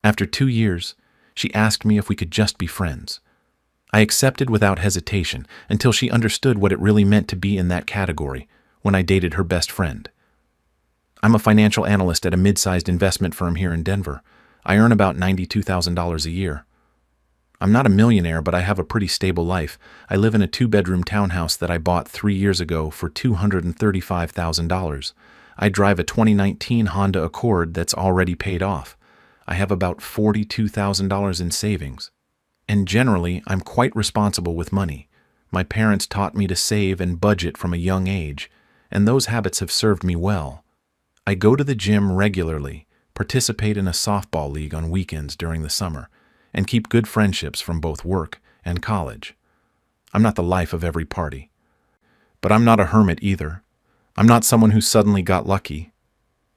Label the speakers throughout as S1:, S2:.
S1: After 2 years, she asked me if we could just be friends. I accepted without hesitation until she understood what it really meant to be in that category when I dated her best friend. I'm a financial analyst at a mid-sized investment firm here in Denver. I earn about $92,000 a year. I'm not a millionaire, but I have a pretty stable life. I live in a 2-bedroom townhouse that I bought 3 years ago for $235,000. I drive a 2019 Honda Accord that's already paid off. I have about $42,000 in savings. And generally, I'm quite responsible with money. My parents taught me to save and budget from a young age, and those habits have served me well. I go to the gym regularly, participate in a softball league on weekends during the summer, and keep good friendships from both work and college. I'm not the life of every party. But I'm not a hermit either. I'm not someone who suddenly got lucky.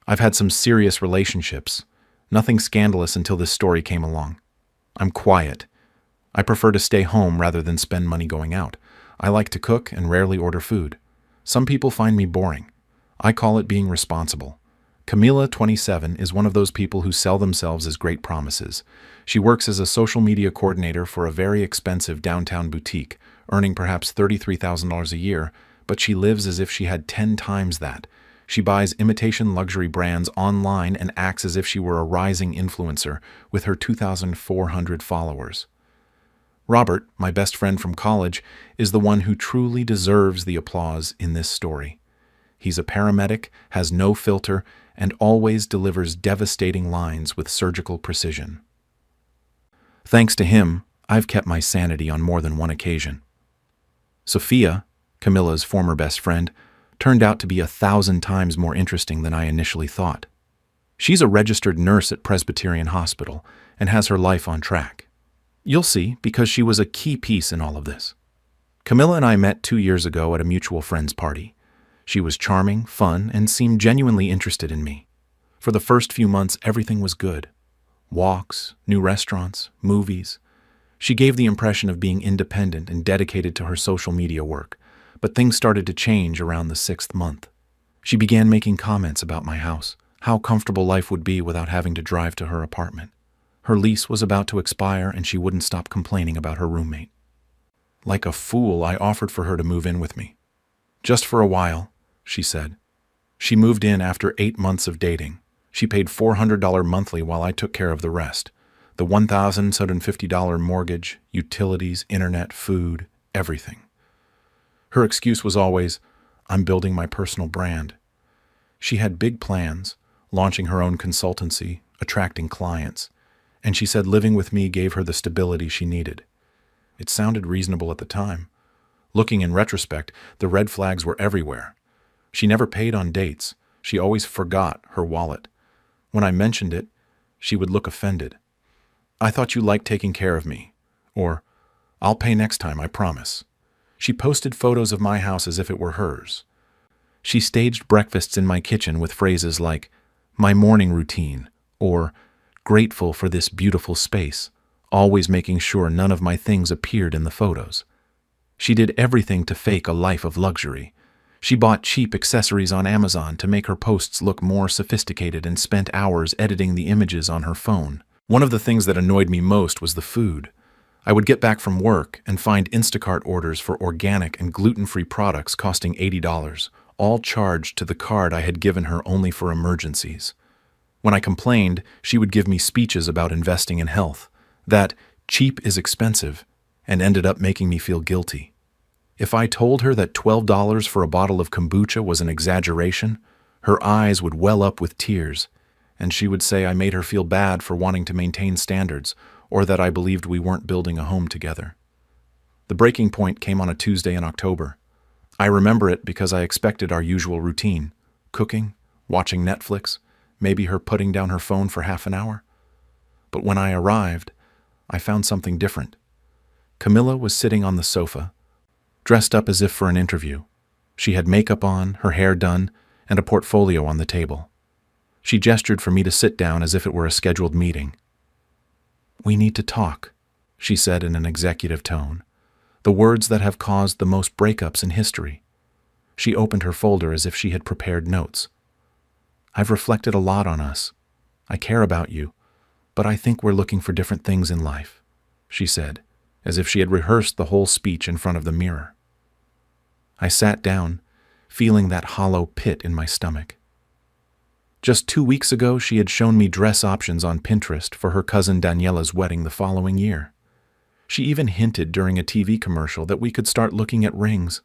S1: I've had some serious relationships. Nothing scandalous until this story came along. I'm quiet. I prefer to stay home rather than spend money going out. I like to cook and rarely order food. Some people find me boring. I call it being responsible. Camila, 27, is one of those people who sell themselves as great promises. She works as a social media coordinator for a very expensive downtown boutique, earning perhaps $33,000 a year, but she lives as if she had 10 times that. She buys imitation luxury brands online and acts as if she were a rising influencer with her 2,400 followers. Robert, my best friend from college, is the one who truly deserves the applause in this story. He's a paramedic, has no filter, and always delivers devastating lines with surgical precision. Thanks to him, I've kept my sanity on more than one occasion. Sophia, Camilla's former best friend, turned out to be 1,000 times more interesting than I initially thought. She's a registered nurse at Presbyterian Hospital and has her life on track. You'll see, because she was a key piece in all of this. Camilla and I met 2 years ago at a mutual friend's party. She was charming, fun, and seemed genuinely interested in me. For the first few months, everything was good. Walks, new restaurants, movies. She gave the impression of being independent and dedicated to her social media work, but things started to change around the 6th month. She began making comments about my house, how comfortable life would be without having to drive to her apartment. Her lease was about to expire, and she wouldn't stop complaining about her roommate. Like a fool, I offered for her to move in with me. Just for a while, she said. She moved in after 8 months of dating. She paid $400 monthly while I took care of the rest. The $1,750 mortgage, utilities, internet, food, everything. Her excuse was always, I'm building my personal brand. She had big plans, launching her own consultancy, attracting clients, and she said living with me gave her the stability she needed. It sounded reasonable at the time. Looking in retrospect, the red flags were everywhere. She never paid on dates. She always forgot her wallet. When I mentioned it, she would look offended. I thought you liked taking care of me. Or, I'll pay next time, I promise. She posted photos of my house as if it were hers. She staged breakfasts in my kitchen with phrases like, my morning routine, or grateful for this beautiful space, always making sure none of my things appeared in the photos. She did everything to fake a life of luxury. She bought cheap accessories on Amazon to make her posts look more sophisticated and spent hours editing the images on her phone. One of the things that annoyed me most was the food. I would get back from work and find Instacart orders for organic and gluten-free products costing $80, all charged to the card I had given her only for emergencies. When I complained, she would give me speeches about investing in health, that cheap is expensive, and ended up making me feel guilty. If I told her that $12 for a bottle of kombucha was an exaggeration, her eyes would well up with tears, and she would say I made her feel bad for wanting to maintain standards, or that I believed we weren't building a home together. The breaking point came on a Tuesday in October. I remember it because I expected our usual routine: cooking, watching Netflix, maybe her putting down her phone for half an hour. But when I arrived, I found something different. Camilla was sitting on the sofa, dressed up as if for an interview. She had makeup on, her hair done, and a portfolio on the table. She gestured for me to sit down as if it were a scheduled meeting. We need to talk, she said in an executive tone, the words that have caused the most breakups in history. She opened her folder as if she had prepared notes. I've reflected a lot on us. I care about you. But I think we're looking for different things in life, she said, as if she had rehearsed the whole speech in front of the mirror. I sat down, feeling that hollow pit in my stomach. Just 2 weeks ago, she had shown me dress options on Pinterest for her cousin Daniela's wedding the following year. She even hinted during a TV commercial that we could start looking at rings.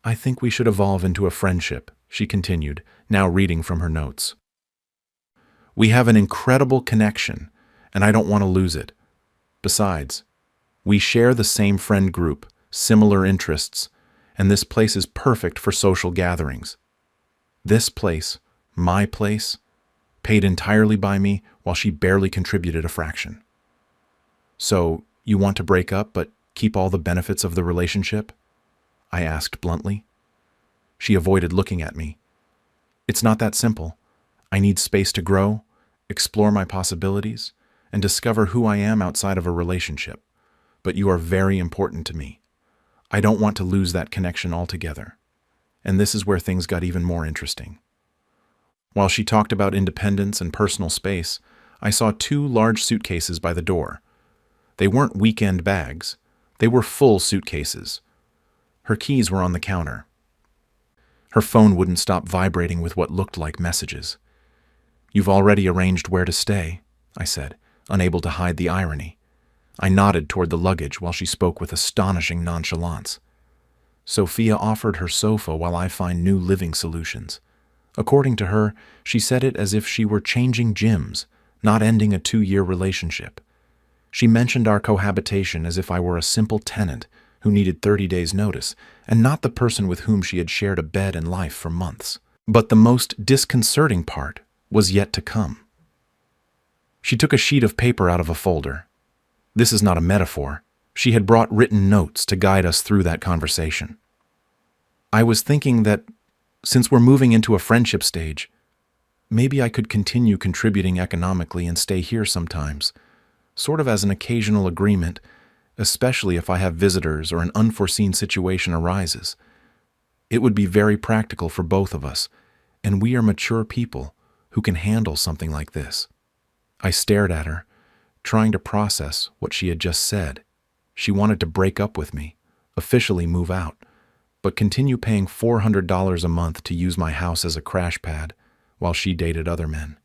S1: I think we should evolve into a friendship, she continued, now reading from her notes. We have an incredible connection, and I don't want to lose it. Besides, we share the same friend group, similar interests, and this place is perfect for social gatherings. This place, my place, paid entirely by me while she barely contributed a fraction. So, you want to break up but keep all the benefits of the relationship? I asked bluntly. She avoided looking at me. It's not that simple. I need space to grow, explore my possibilities, and discover who I am outside of a relationship. But you are very important to me. I don't want to lose that connection altogether. And this is where things got even more interesting. While she talked about independence and personal space, I saw 2 large suitcases by the door. They weren't weekend bags. They were full suitcases. Her keys were on the counter. Her phone wouldn't stop vibrating with what looked like messages. You've already arranged where to stay, I said, unable to hide the irony. I nodded toward the luggage while she spoke with astonishing nonchalance. Sophia offered her sofa while I find new living solutions. According to her, she said it as if she were changing gyms, not ending a 2-year relationship. She mentioned our cohabitation as if I were a simple tenant who needed 30 days' notice, and not the person with whom she had shared a bed and life for months. But the most disconcerting part was yet to come. She took a sheet of paper out of a folder. This is not a metaphor. She had brought written notes to guide us through that conversation. I was thinking that, since we're moving into a friendship stage, maybe I could continue contributing economically and stay here sometimes, sort of as an occasional agreement, especially if I have visitors or an unforeseen situation arises. It would be very practical for both of us, and we are mature people who can handle something like this. I stared at her, trying to process what she had just said. She wanted to break up with me, officially move out, but continue paying $400 a month to use my house as a crash pad while she dated other men.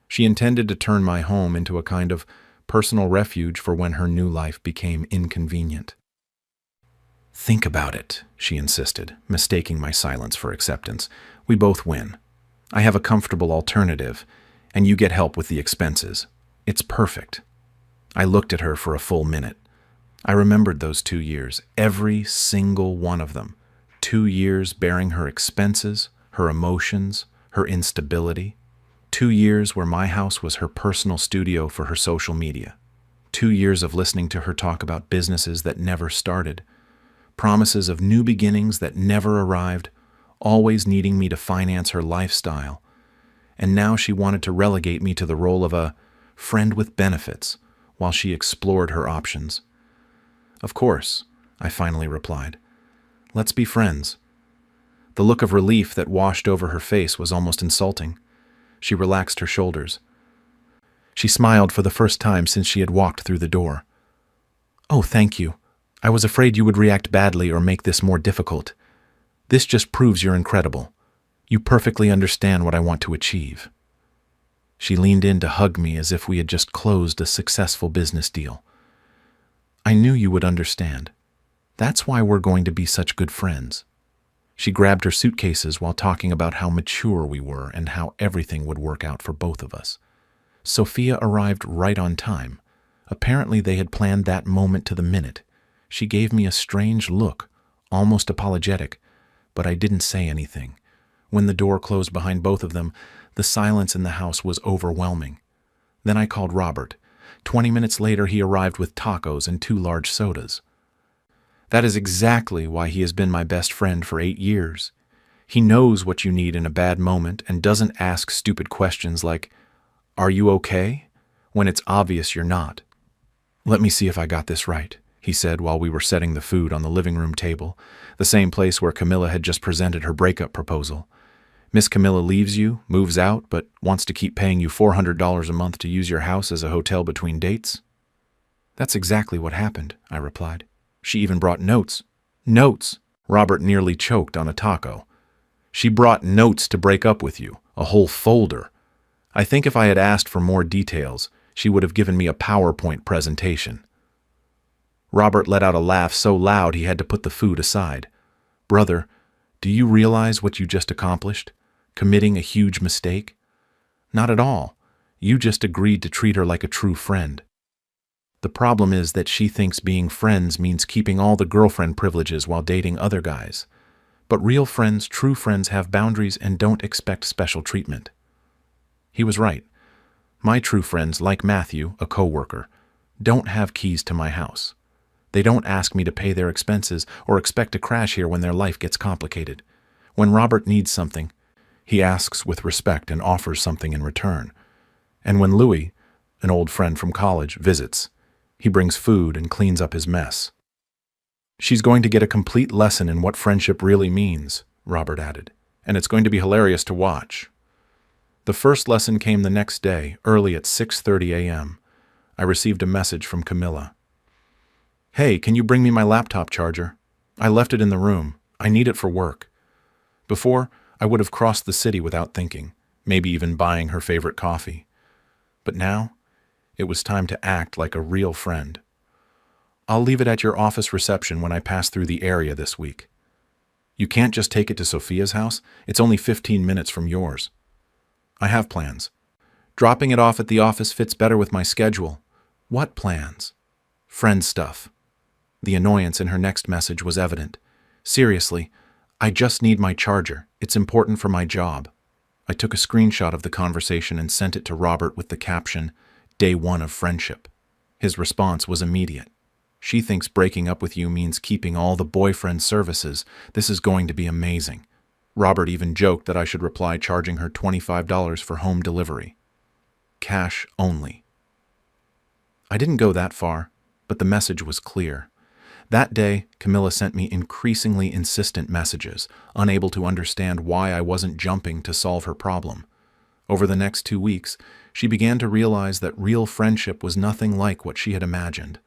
S1: She intended to turn my home into a kind of personal refuge for when her new life became inconvenient. Think about it, she insisted, mistaking my silence for acceptance. We both win. I have a comfortable alternative, and you get help with the expenses. It's perfect. I looked at her for a full minute. I remembered those 2 years, every single one of them. 2 years bearing her expenses, her emotions, her instability. 2 years where my house was her personal studio for her social media. 2 years of listening to her talk about businesses that never started. Promises of new beginnings that never arrived, always needing me to finance her lifestyle. And now she wanted to relegate me to the role of a friend with benefits while she explored her options. Of course, I finally replied. Let's be friends. The look of relief that washed over her face was almost insulting. She relaxed her shoulders. She smiled for the first time since she had walked through the door. Oh, thank you. I was afraid you would react badly or make this more difficult. This just proves you're incredible. You perfectly understand what I want to achieve. She leaned in to hug me as if we had just closed a successful business deal. I knew you would understand. That's why we're going to be such good friends. She grabbed her suitcases while talking about how mature we were and how everything would work out for both of us. Sophia arrived right on time. Apparently they had planned that moment to the minute. She gave me a strange look, almost apologetic, but I didn't say anything. When the door closed behind both of them, the silence in the house was overwhelming. Then I called Robert. 20 minutes later, he arrived with tacos and 2 large sodas. That is exactly why he has been my best friend for 8 years. He knows what you need in a bad moment and doesn't ask stupid questions like, "Are you okay?" when it's obvious you're not. Let me see if I got this right, he said while we were setting the food on the living room table, the same place where Camilla had just presented her breakup proposal. Miss Camilla leaves you, moves out, but wants to keep paying you $400 a month to use your house as a hotel between dates? That's exactly what happened, I replied. She even brought notes. Notes! Robert nearly choked on a taco. She brought notes to break up with you, a whole folder. I think if I had asked for more details, she would have given me a PowerPoint presentation. Robert let out a laugh so loud he had to put the food aside. Brother, do you realize what you just accomplished? Committing a huge mistake? Not at all. You just agreed to treat her like a true friend. The problem is that she thinks being friends means keeping all the girlfriend privileges while dating other guys. But real friends, true friends, have boundaries and don't expect special treatment. He was right. My true friends, like Matthew, a coworker, don't have keys to my house. They don't ask me to pay their expenses or expect to crash here when their life gets complicated. When Robert needs something, he asks with respect and offers something in return. And when Louis, an old friend from college, visits, he brings food and cleans up his mess. She's going to get a complete lesson in what friendship really means, Robert added, and it's going to be hilarious to watch. The first lesson came the next day, early at 6:30 a.m. I received a message from Camilla. Hey, can you bring me my laptop charger? I left it in the room. I need it for work. Before, I would have crossed the city without thinking, maybe even buying her favorite coffee. But now, it was time to act like a real friend. I'll leave it at your office reception when I pass through the area this week. You can't just take it to Sophia's house. It's only 15 minutes from yours. I have plans. Dropping it off at the office fits better with my schedule. What plans? Friend stuff. The annoyance in her next message was evident. Seriously, I just need my charger. It's important for my job. I took a screenshot of the conversation and sent it to Robert with the caption, Day 1 of friendship. His response was immediate. She thinks breaking up with you means keeping all the boyfriend services. This is going to be amazing. Robert even joked that I should reply charging her $25 for home delivery. Cash only. I didn't go that far, but the message was clear. That day, Camilla sent me increasingly insistent messages, unable to understand why I wasn't jumping to solve her problem. Over the next 2 weeks, she began to realize that real friendship was nothing like what she had imagined.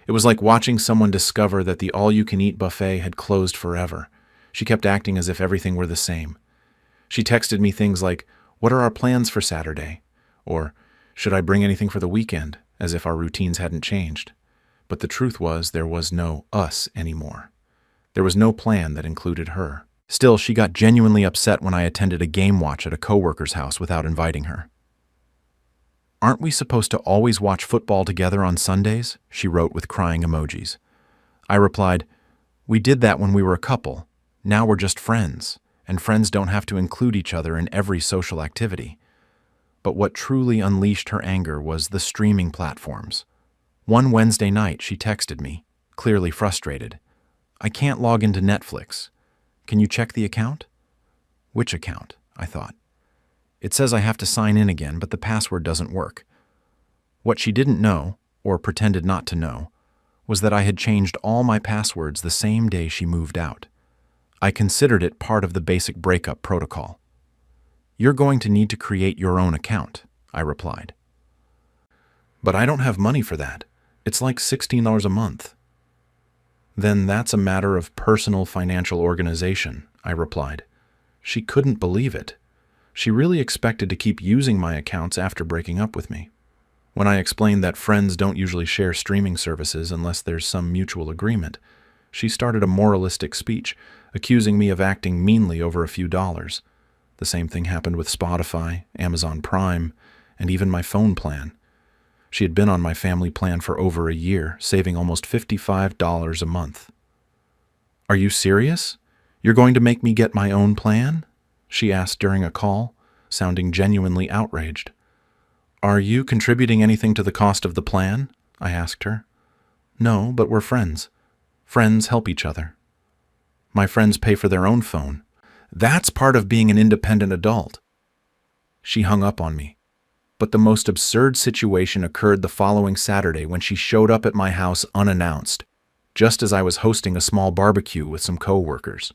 S1: It was like watching someone discover that the all-you-can-eat buffet had closed forever. She kept acting as if everything were the same. She texted me things like, "What are our plans for Saturday?" Or, "Should I bring anything for the weekend?" as if our routines hadn't changed. But the truth was there was no us anymore. There was no plan that included her. Still, she got genuinely upset when I attended a game watch at a coworker's house without inviting her. "Aren't we supposed to always watch football together on Sundays?" she wrote with crying emojis. I replied, "We did that when we were a couple. Now we're just friends, and friends don't have to include each other in every social activity." But what truly unleashed her anger was the streaming platforms. One Wednesday night, she texted me, clearly frustrated. "I can't log into Netflix. Can you check the account?" Which account? I thought. It says I have to sign in again, but the password doesn't work. What she didn't know, or pretended not to know, was that I had changed all my passwords the same day she moved out. I considered it part of the basic breakup protocol. "You're going to need to create your own account," I replied. "But I don't have money for that. It's like $16 a month." "Then that's a matter of personal financial organization," I replied. She couldn't believe it. She really expected to keep using my accounts after breaking up with me. When I explained that friends don't usually share streaming services unless there's some mutual agreement, she started a moralistic speech, accusing me of acting meanly over a few dollars. The same thing happened with Spotify, Amazon Prime, and even my phone plan. She had been on my family plan for over a year, saving almost $55 a month. "Are you serious? You're going to make me get my own plan?" she asked during a call, sounding genuinely outraged. "Are you contributing anything to the cost of the plan?" I asked her. "No, but we're friends. Friends help each other. My friends pay for their own phone. That's part of being an independent adult." She hung up on me. But the most absurd situation occurred the following Saturday when she showed up at my house unannounced, just as I was hosting a small barbecue with some coworkers.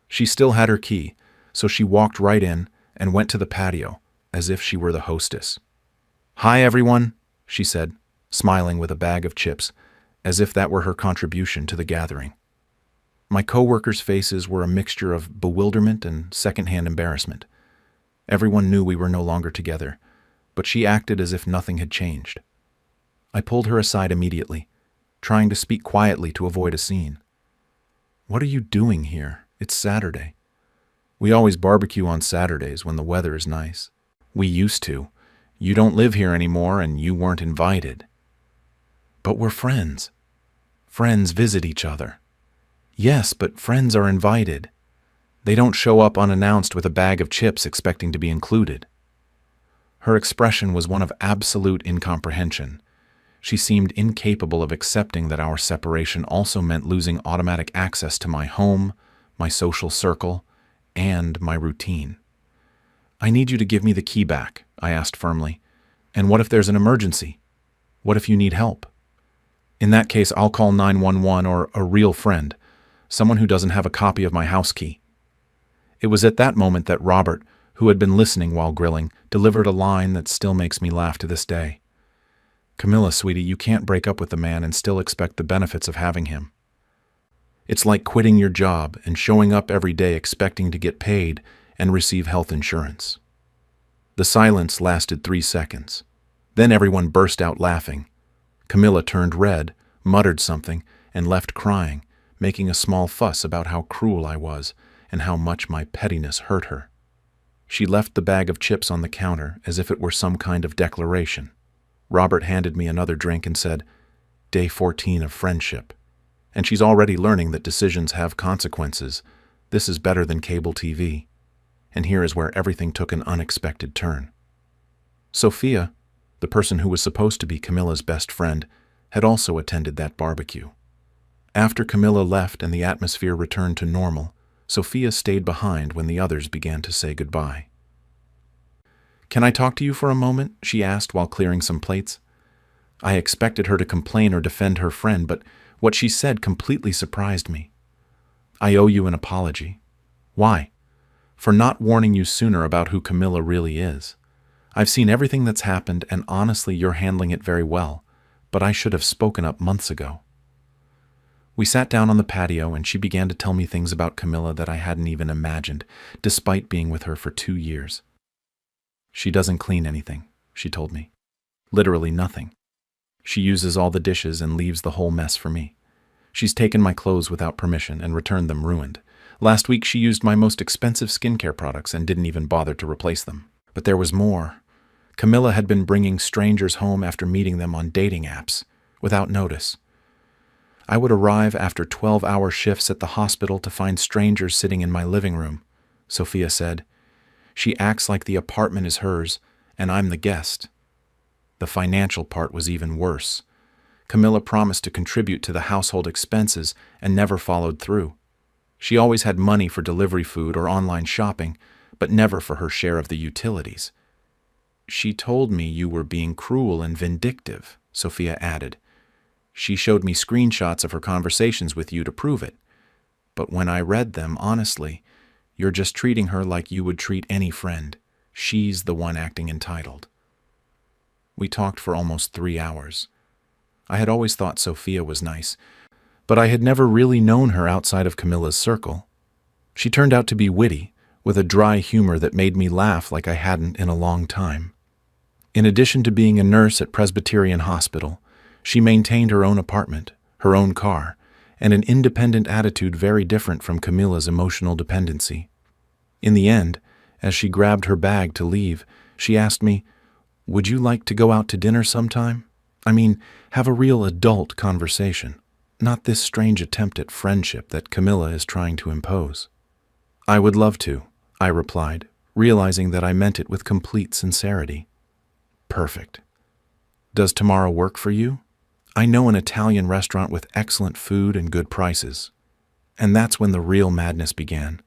S1: She still had her key, so she walked right in and went to the patio, as if she were the hostess. "Hi, everyone," she said, smiling with a bag of chips, as if that were her contribution to the gathering. My co-workers' faces were a mixture of bewilderment and secondhand embarrassment. Everyone knew we were no longer together, but she acted as if nothing had changed. I pulled her aside immediately, trying to speak quietly to avoid a scene. "What are you doing here? It's Saturday. We always barbecue on Saturdays when the weather is nice. We used to. You don't live here anymore and you weren't invited." "But we're friends. Friends visit each other." "Yes, but friends are invited. They don't show up unannounced with a bag of chips expecting to be included." Her expression was one of absolute incomprehension. She seemed incapable of accepting that our separation also meant losing automatic access to my home, my social circle, and my routine. "I need you to give me the key back," I asked firmly. "And what if there's an emergency? What if you need help? In that case, I'll call 911 or a real friend, someone who doesn't have a copy of my house key." It was at that moment that Robert, who had been listening while grilling, delivered a line that still makes me laugh to this day. "Camilla, sweetie, you can't break up with the man and still expect the benefits of having him. It's like quitting your job and showing up every day expecting to get paid and receive health insurance." The silence lasted 3 seconds. Then everyone burst out laughing. Camilla turned red, muttered something, and left crying, making a small fuss about how cruel I was and how much my pettiness hurt her. She left the bag of chips on the counter as if it were some kind of declaration. Robert handed me another drink and said, "Day 14 of friendship. And she's already learning that decisions have consequences. This is better than cable TV." And here is where everything took an unexpected turn. Sophia, the person who was supposed to be Camilla's best friend, had also attended that barbecue. After Camilla left and the atmosphere returned to normal, Sophia stayed behind when the others began to say goodbye. "Can I talk to you for a moment?" she asked while clearing some plates. I expected her to complain or defend her friend, but what she said completely surprised me. "I owe you an apology." "Why?" "For not warning you sooner about who Camilla really is. I've seen everything that's happened, and honestly, you're handling it very well, but I should have spoken up months ago." We sat down on the patio and she began to tell me things about Camilla that I hadn't even imagined, despite being with her for 2 years. "She doesn't clean anything," she told me. "Literally nothing. She uses all the dishes and leaves the whole mess for me. She's taken my clothes without permission and returned them ruined. Last week she used my most expensive skincare products and didn't even bother to replace them. But there was more. Camilla had been bringing strangers home after meeting them on dating apps, without notice. I would arrive after 12-hour shifts at the hospital to find strangers sitting in my living room," Sophia said. "She acts like the apartment is hers, and I'm the guest." The financial part was even worse. Camilla promised to contribute to the household expenses and never followed through. She always had money for delivery food or online shopping, but never for her share of the utilities. "She told me you were being cruel and vindictive," Sophia added. "She showed me screenshots of her conversations with you to prove it. But when I read them, honestly, you're just treating her like you would treat any friend. She's the one acting entitled." We talked for almost 3 hours. I had always thought Sophia was nice, but I had never really known her outside of Camilla's circle. She turned out to be witty, with a dry humor that made me laugh like I hadn't in a long time. In addition to being a nurse at Presbyterian Hospital, she maintained her own apartment, her own car, and an independent attitude very different from Camilla's emotional dependency. In the end, as she grabbed her bag to leave, she asked me, "Would you like to go out to dinner sometime? I mean, have a real adult conversation, not this strange attempt at friendship that Camilla is trying to impose." "I would love to," I replied, realizing that I meant it with complete sincerity. "Perfect. Does tomorrow work for you? I know an Italian restaurant with excellent food and good prices." And that's when the real madness began.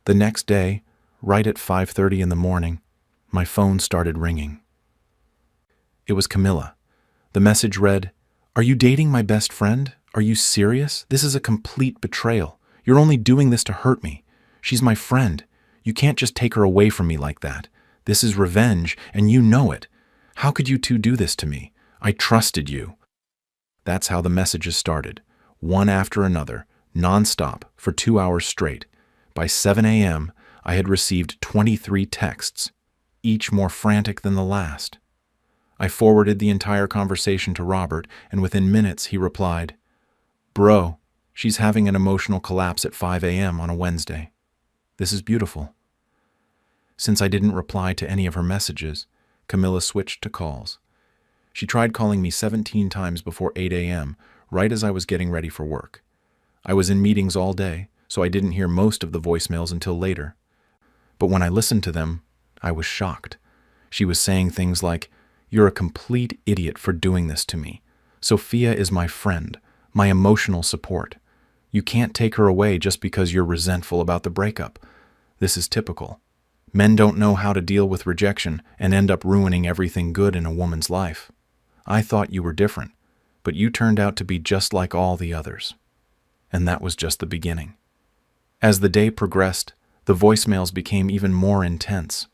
S1: The next day, right at 5:30 in the morning, my phone started ringing. It was Camilla. The message read, "Are you dating my best friend? Are you serious? This is a complete betrayal. You're only doing this to hurt me. She's my friend. You can't just take her away from me like that. This is revenge, and you know it. How could you two do this to me? I trusted you." That's how the messages started, one after another, nonstop, for 2 hours straight. By 7 a.m., I had received 23 texts, each more frantic than the last. I forwarded the entire conversation to Robert, and within minutes he replied, "Bro, she's having an emotional collapse at 5 a.m. on a Wednesday. This is beautiful." Since I didn't reply to any of her messages, Camilla switched to calls. She tried calling me 17 times before 8 a.m., right as I was getting ready for work. I was in meetings all day, so I didn't hear most of the voicemails until later. But when I listened to them, I was shocked. She was saying things like, "You're a complete idiot for doing this to me. Sophia is my friend, my emotional support. You can't take her away just because you're resentful about the breakup. This is typical. Men don't know how to deal with rejection and end up ruining everything good in a woman's life. I thought you were different, but you turned out to be just like all the others." And that was just the beginning. As the day progressed, the voicemails became even more intense.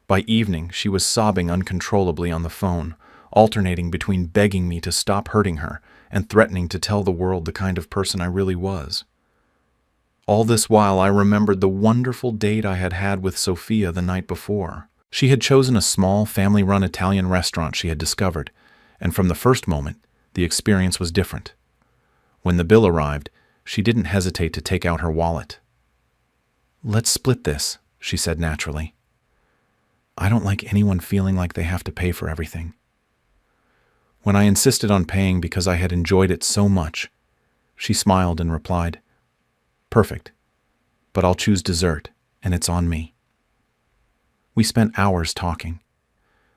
S1: By evening, she was sobbing uncontrollably on the phone, alternating between begging me to stop hurting her and threatening to tell the world the kind of person I really was. All this while, I remembered the wonderful date I had had with Sophia the night before. She had chosen a small, family-run Italian restaurant she had discovered, and from the first moment, the experience was different. When the bill arrived, she didn't hesitate to take out her wallet. "Let's split this," she said naturally. "I don't like anyone feeling like they have to pay for everything." When I insisted on paying because I had enjoyed it so much, she smiled and replied, "Perfect, but I'll choose dessert, and it's on me." We spent hours talking.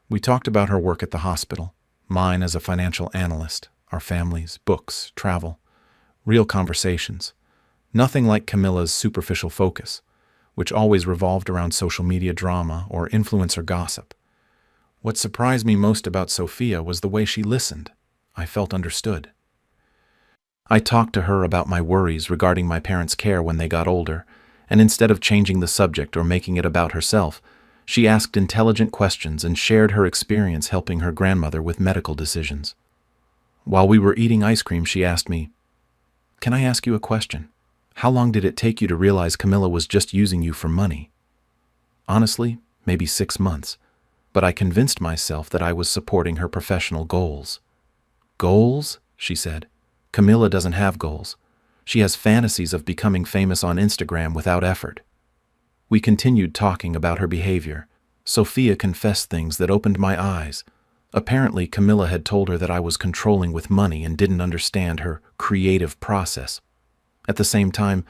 S1: We talked about her work at the hospital, mine as a financial analyst, our families, books, travel, real conversations. Nothing like Camilla's superficial focus, which always revolved around social media drama or influencer gossip. What surprised me most about Sophia was the way she listened. I felt understood. I talked to her about my worries regarding my parents' care when they got older, and instead of changing the subject or making it about herself, she asked intelligent questions and shared her experience helping her grandmother with medical decisions. While we were eating ice cream, she asked me, "Can I ask you a question? How long did it take you to realize Camilla was just using you for money?" Honestly, maybe 6 months, but I convinced myself that I was supporting her professional goals. "Goals?" she said. "Camilla doesn't have goals. She has fantasies of becoming famous on Instagram without effort." We continued talking about her behavior. Sophia confessed things that opened my eyes. Apparently, Camilla had told her that I was controlling with money and didn't understand her creative process. At the same time,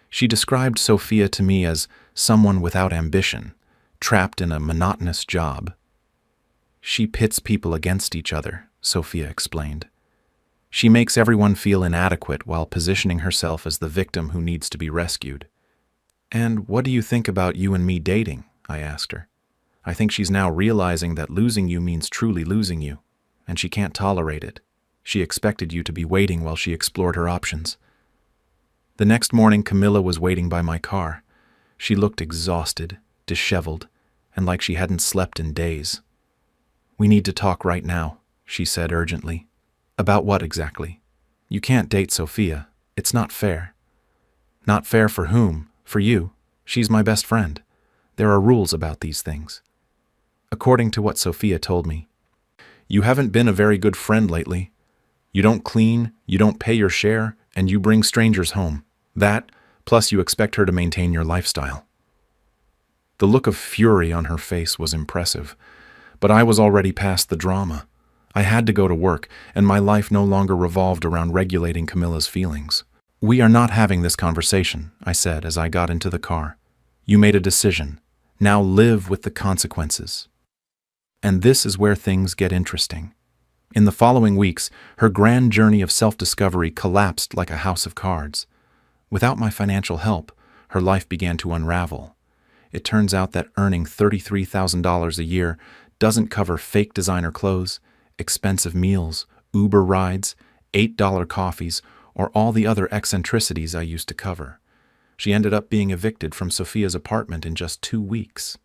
S1: she described Sophia to me as someone without ambition, trapped in a monotonous job. "She pits people against each other," Sophia explained. "She makes everyone feel inadequate while positioning herself as the victim who needs to be rescued." "And what do you think about you and me dating?" I asked her. "I think she's now realizing that losing you means truly losing you, and she can't tolerate it. She expected you to be waiting while she explored her options." The next morning, Camilla was waiting by my car. She looked exhausted, disheveled, and like she hadn't slept in days. "We need to talk right now," she said urgently. "About what exactly?" "You can't date Sophia. It's not fair." "Not fair for whom? For you. She's my best friend. There are rules about these things." According to what Sophia told me, "You haven't been a very good friend lately. You don't clean, you don't pay your share, and you bring strangers home. That, plus you expect her to maintain your lifestyle." The look of fury on her face was impressive, but I was already past the drama. I had to go to work, and my life no longer revolved around regulating Camilla's feelings. "We are not having this conversation," I said as I got into the car. "You made a decision. Now live with the consequences." And this is where things get interesting. In the following weeks, her grand journey of self-discovery collapsed like a house of cards. Without my financial help, her life began to unravel. It turns out that earning $33,000 a year doesn't cover fake designer clothes, expensive meals, Uber rides, $8 coffees, or all the other eccentricities I used to cover. She ended up being evicted from Sophia's apartment in just 2 weeks.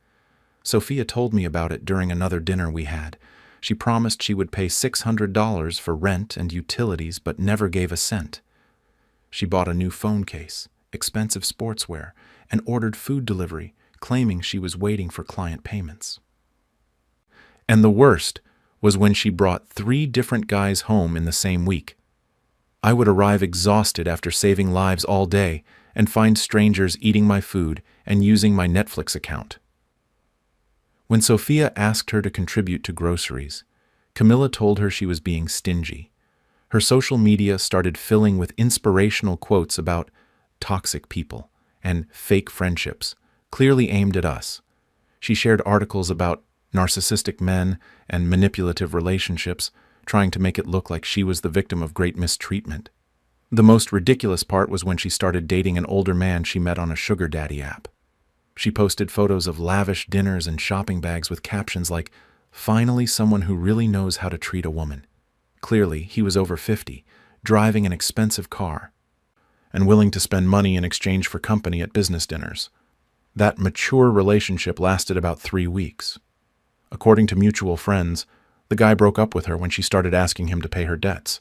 S1: Sophia told me about it during another dinner we had. She promised she would pay $600 for rent and utilities, but never gave a cent. She bought a new phone case, expensive sportswear, and ordered food delivery, claiming she was waiting for client payments. And the worst was when she brought 3 different guys home in the same week. I would arrive exhausted after saving lives all day and find strangers eating my food and using my Netflix account. When Sophia asked her to contribute to groceries, Camilla told her she was being stingy. Her social media started filling with inspirational quotes about toxic people and fake friendships, clearly aimed at us. She shared articles about narcissistic men and manipulative relationships, trying to make it look like she was the victim of great mistreatment. The most ridiculous part was when she started dating an older man she met on a sugar daddy app. She posted photos of lavish dinners and shopping bags with captions like, "Finally someone who really knows how to treat a woman." Clearly, he was over 50, driving an expensive car, and willing to spend money in exchange for company at business dinners. That mature relationship lasted about 3 weeks. According to mutual friends, the guy broke up with her when she started asking him to pay her debts.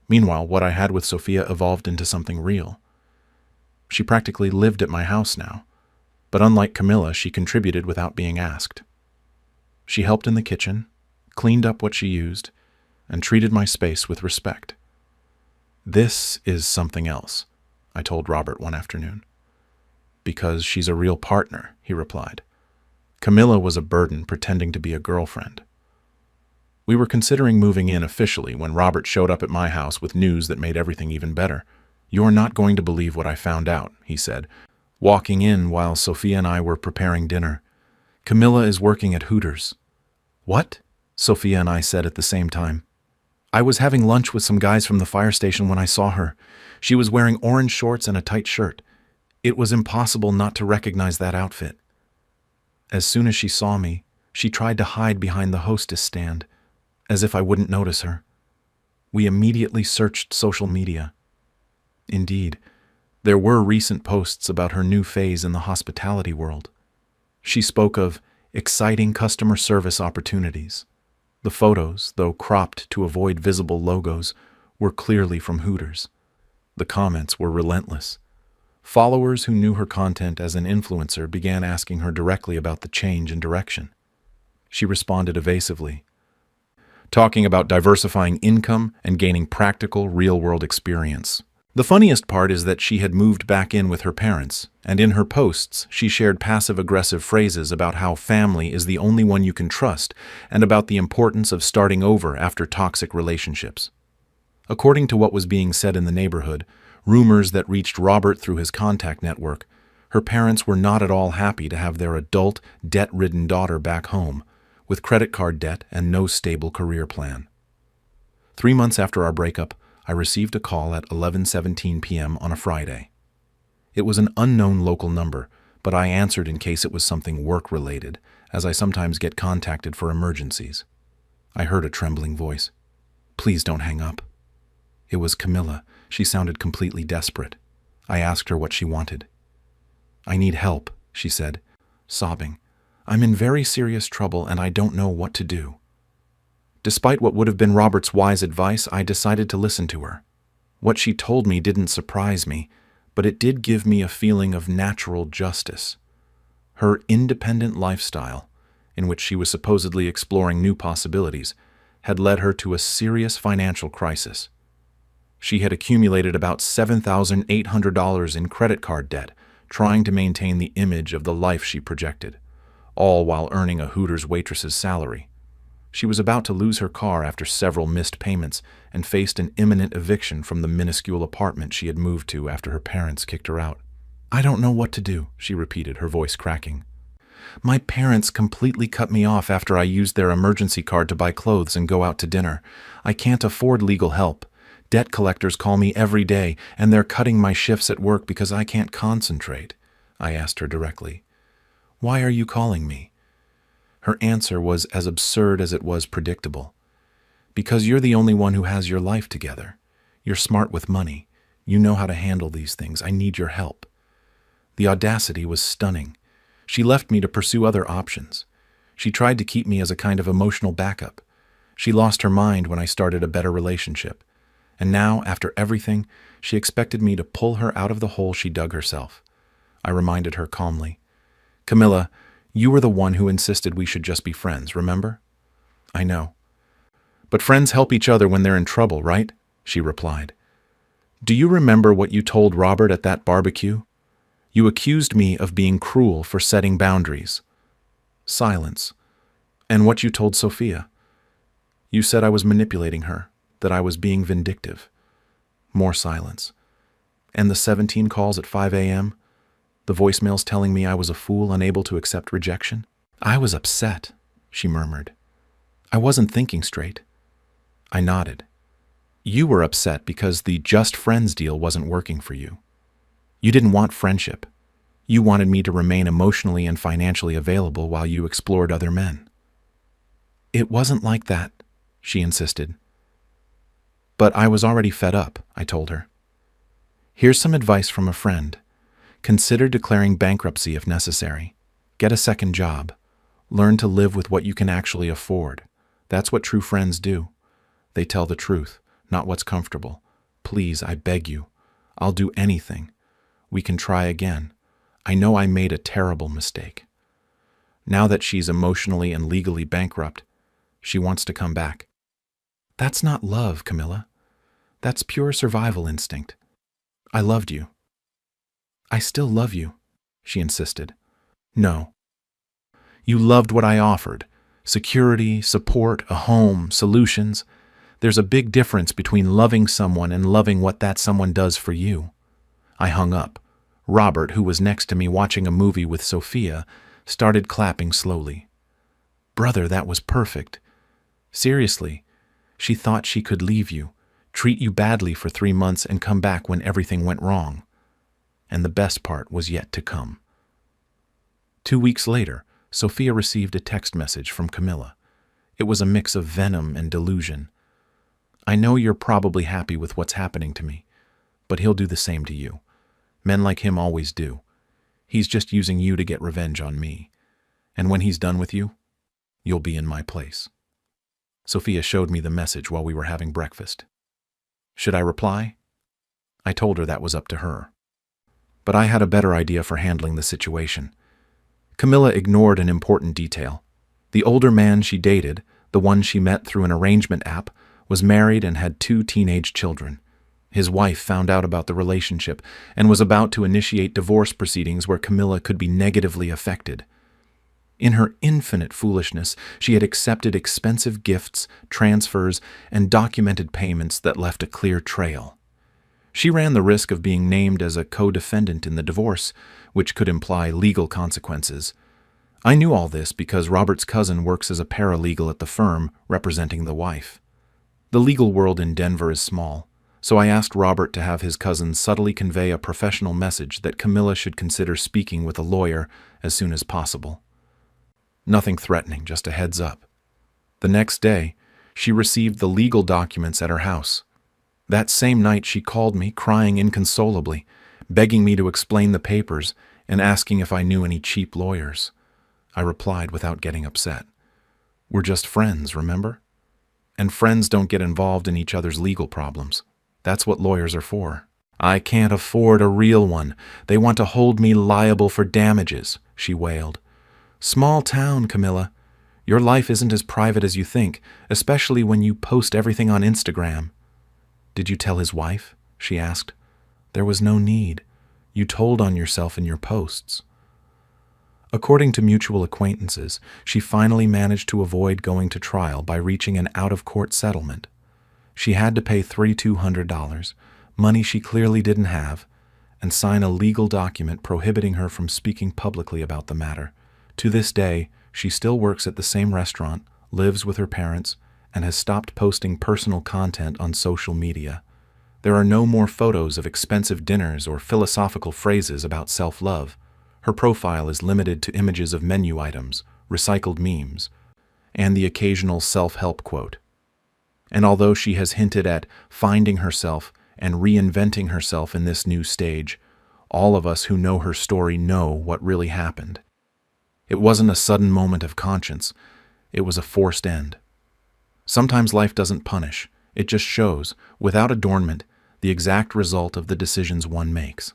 S1: Meanwhile, what I had with Sophia evolved into something real. She practically lived at my house now, but unlike Camilla, she contributed without being asked. She helped in the kitchen, cleaned up what she used, and treated my space with respect. "This is something else," I told Robert one afternoon. "Because she's a real partner," he replied. Camilla was a burden pretending to be a girlfriend. We were considering moving in officially when Robert showed up at my house with news that made everything even better. "You're not going to believe what I found out," he said, walking in while Sophia and I were preparing dinner. "Camilla is working at Hooters." "What?" Sophia and I said at the same time. "I was having lunch with some guys from the fire station when I saw her. She was wearing orange shorts and a tight shirt. It was impossible not to recognize that outfit. As soon as she saw me, she tried to hide behind the hostess stand, as if I wouldn't notice her. We immediately searched social media. Indeed, there were recent posts about her new phase in the hospitality world. She spoke of exciting customer service opportunities. The photos, though cropped to avoid visible logos, were clearly from Hooters. The comments were relentless. Followers who knew her content as an influencer began asking her directly about the change in direction. She responded evasively, talking about diversifying income and gaining practical, real-world experience. The funniest part is that she had moved back in with her parents, and in her posts she shared passive-aggressive phrases about how family is the only one you can trust and about the importance of starting over after toxic relationships. According to what was being said in the neighborhood, rumors that reached Robert through his contact network, her parents were not at all happy to have their adult, debt-ridden daughter back home, with credit card debt and no stable career plan. 3 months after our breakup, I received a call at 11:17 p.m. on a Friday. It was an unknown local number, but I answered in case it was something work-related, as I sometimes get contacted for emergencies. I heard a trembling voice. "Please don't hang up." It was Camilla. She sounded completely desperate. I asked her what she wanted. "I need help," she said, sobbing. "I'm in very serious trouble and I don't know what to do." Despite what would have been Robert's wise advice, I decided to listen to her. What she told me didn't surprise me, but it did give me a feeling of natural justice. Her independent lifestyle, in which she was supposedly exploring new possibilities, had led her to a serious financial crisis. She had accumulated about $7,800 in credit card debt, trying to maintain the image of the life she projected, all while earning a Hooters waitress's salary. She was about to lose her car after several missed payments and faced an imminent eviction from the minuscule apartment she had moved to after her parents kicked her out. "I don't know what to do," she repeated, her voice cracking. "My parents completely cut me off after I used their emergency card to buy clothes and go out to dinner. I can't afford legal help. Debt collectors call me every day, and they're cutting my shifts at work because I can't concentrate." I asked her directly. "Why are you calling me?" Her answer was as absurd as it was predictable. "Because you're the only one who has your life together. You're smart with money. You know how to handle these things. I need your help." The audacity was stunning. She left me to pursue other options. She tried to keep me as a kind of emotional backup. She lost her mind when I started a better relationship. And now, after everything, she expected me to pull her out of the hole she dug herself. I reminded her calmly. Camilla, you were the one who insisted we should just be friends, remember? I know. But friends help each other when they're in trouble, right? She replied. Do you remember what you told Robert at that barbecue? You accused me of being cruel for setting boundaries. Silence. And what you told Sophia? You said I was manipulating her, that I was being vindictive. More silence. And the 17 calls at 5 a.m.? The voicemails telling me I was a fool unable to accept rejection? I was upset, she murmured. I wasn't thinking straight. I nodded. You were upset because the just friends deal wasn't working for you. You didn't want friendship. You wanted me to remain emotionally and financially available while you explored other men. It wasn't like that, she insisted. But I was already fed up, I told her. Here's some advice from a friend. Consider declaring bankruptcy if necessary. Get a second job. Learn to live with what you can actually afford. That's what true friends do. They tell the truth, not what's comfortable. Please, I beg you. I'll do anything. We can try again. I know I made a terrible mistake. Now that she's emotionally and legally bankrupt, she wants to come back. That's not love, Camilla. That's pure survival instinct. I loved you. I still love you, she insisted. No. You loved what I offered. Security, support, a home, solutions. There's a big difference between loving someone and loving what that someone does for you. I hung up. Robert, who was next to me watching a movie with Sophia, started clapping slowly. Brother, that was perfect. Seriously, she thought she could leave you, treat you badly for 3 months and come back when everything went wrong. And the best part was yet to come. 2 weeks later, Sophia received a text message from Camilla. It was a mix of venom and delusion. I know you're probably happy with what's happening to me, but he'll do the same to you. Men like him always do. He's just using you to get revenge on me. And when he's done with you, you'll be in my place. Sophia showed me the message while we were having breakfast. Should I reply? I told her that was up to her. But I had a better idea for handling the situation. Camilla ignored an important detail. The older man she dated, the one she met through an arrangement app, was married and had 2 teenage children. His wife found out about the relationship and was about to initiate divorce proceedings where Camilla could be negatively affected. In her infinite foolishness, she had accepted expensive gifts, transfers, and documented payments that left a clear trail. She ran the risk of being named as a co-defendant in the divorce, which could imply legal consequences. I knew all this because Robert's cousin works as a paralegal at the firm representing the wife. The legal world in Denver is small, so I asked Robert to have his cousin subtly convey a professional message that Camilla should consider speaking with a lawyer as soon as possible. Nothing threatening, just a heads up. The next day, she received the legal documents at her house. That same night she called me, crying inconsolably, begging me to explain the papers and asking if I knew any cheap lawyers. I replied without getting upset. We're just friends, remember? And friends don't get involved in each other's legal problems. That's what lawyers are for. I can't afford a real one. They want to hold me liable for damages, she wailed. Small town, Camilla. Your life isn't as private as you think, especially when you post everything on Instagram. Did you tell his wife? She asked. There was no need. You told on yourself in your posts. According to mutual acquaintances, she finally managed to avoid going to trial by reaching an out-of-court settlement. She had to pay $3,200, money she clearly didn't have, and sign a legal document prohibiting her from speaking publicly about the matter. To this day, she still works at the same restaurant, lives with her parents, and has stopped posting personal content on social media. There are no more photos of expensive dinners or philosophical phrases about self-love. Her profile is limited to images of menu items, recycled memes, and the occasional self-help quote. And although she has hinted at finding herself and reinventing herself in this new stage, All of us who know her story know what really happened. It wasn't a sudden moment of conscience. It was a forced end. Sometimes life doesn't punish. It just shows, without adornment, the exact result of the decisions one makes.